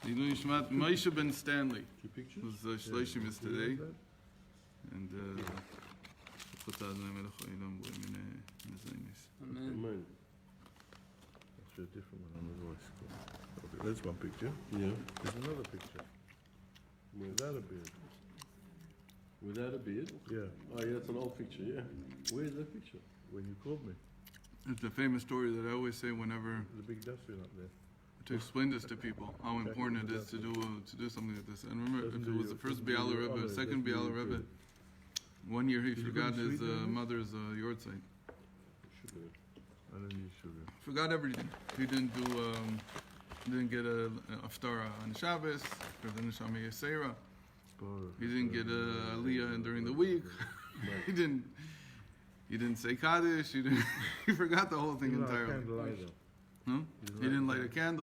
Leilui Nishmat Moshe Ben Stanley. Two pictures? Who's Shloshim is today. And Amen. That's a different one on the voice. Okay, there's one picture. Yeah. There's another picture. Without a beard. Without a beard? Yeah. Oh, yeah, it's an old picture, yeah. Where's that picture? When you called me. It's a famous story that I always say whenever There's a big dustbin up there. to explain this to people, how important it is to do something like this. And remember, if it was the first Biala Rebbe, second Biala Rebbe, one year he forgot his mother's yard site. Sugar. I don't use sugar. Forgot everything. He didn't do, didn't get a Aftara on Shabbos, for the Neshama Yisera. He didn't get a Aliyah during the week. he didn't say Kaddish. He forgot the whole thing entirely. He didn't light a candle.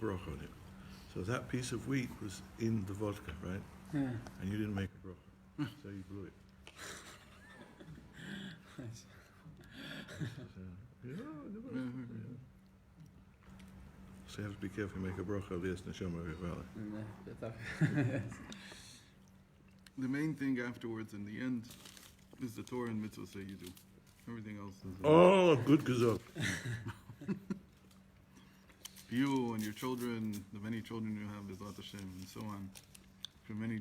Broch on it. So that piece of wheat was in the vodka, right? Yeah. And you didn't make a broch. So you blew it. So you have to be careful, you make a broch of this neshama v'vala. The main thing afterwards, in the end, is the Torah and mitzvahs that you do. Everything else is... Oh, good gazok. You and your children, the many children you have, Bezrat Hashem, and so on, for many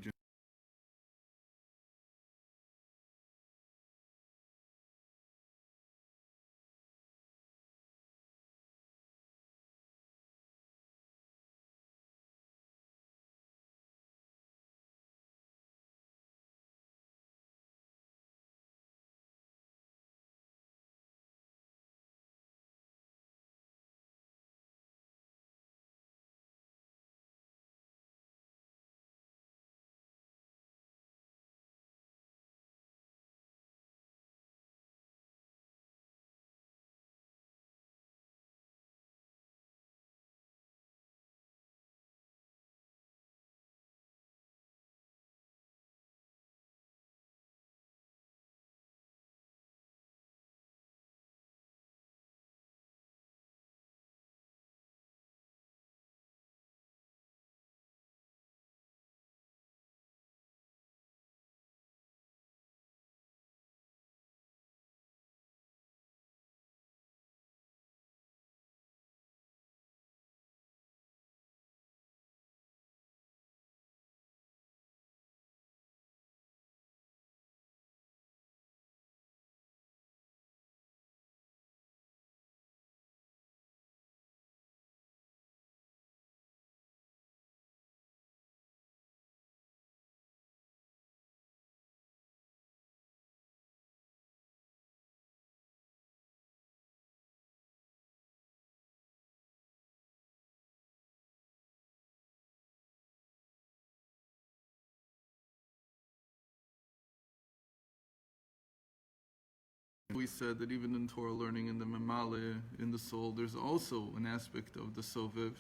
we said that even in Torah learning, in the Memale, in the soul, there's also an aspect of the Soviv,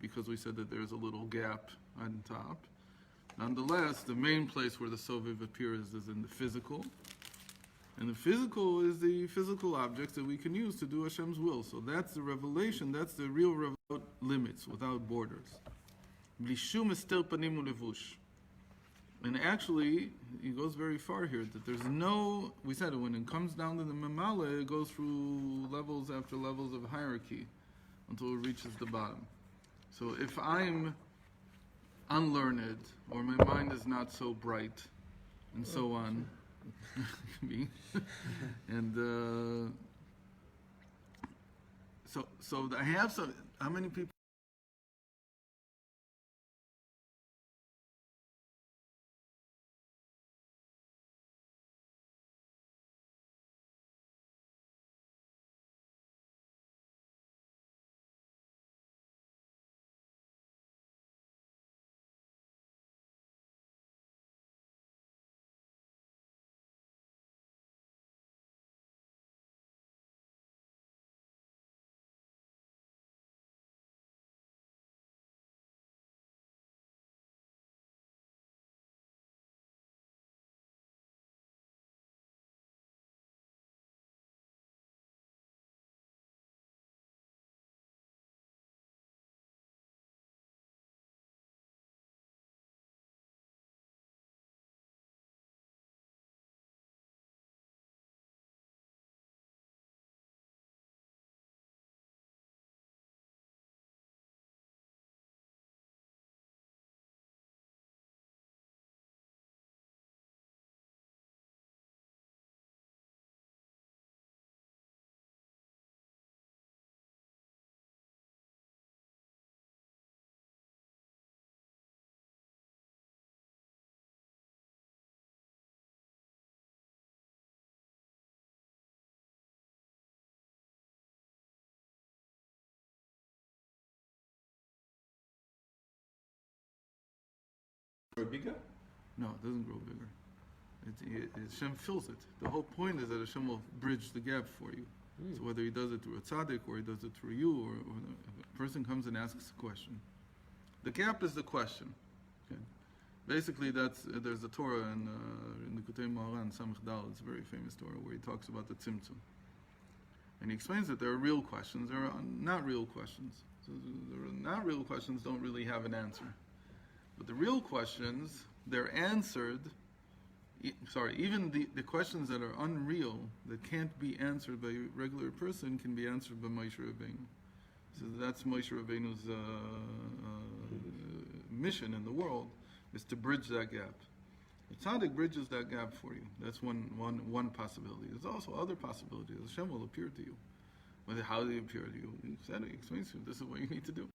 because we said that there's a little gap on top. Nonetheless, the main place where the Soviv appears is in the physical. And the physical is the physical objects that we can use to do Hashem's will. So that's the revelation, that's the real without limits, without borders. Bli shum ester panim ulevush. And actually, he goes very far here, that there's no, we said it, when it comes down to the Memale, it goes through levels after levels of hierarchy until it reaches the bottom. So if I'm unlearned, or my mind is not so bright, and so on, me, and so I have some, how many people? Or bigger? No, it doesn't grow bigger. Hashem fills it. The whole point is that Hashem will bridge the gap for you. So whether he does it through a tzaddik, or he does it through you, or a person comes and asks a question. The gap is the question. Okay? Basically, there's a Torah in the Kutei Moharan, Samech Dal, it's a very famous Torah, where he talks about the Tzimtzum. And he explains that there are real questions, there are not real questions. So the not real questions don't really have an answer. But the real questions, they're answered, even the questions that are unreal, that can't be answered by a regular person, can be answered by Moshe Rabbeinu. So that's Moshe Rabbeinu's mission in the world, is to bridge that gap. The tzaddik bridges that gap for you. That's one possibility. There's also other possibilities. Hashem will appear to you. But how do he appear to you? He said it, he explains to you, this is what you need to do.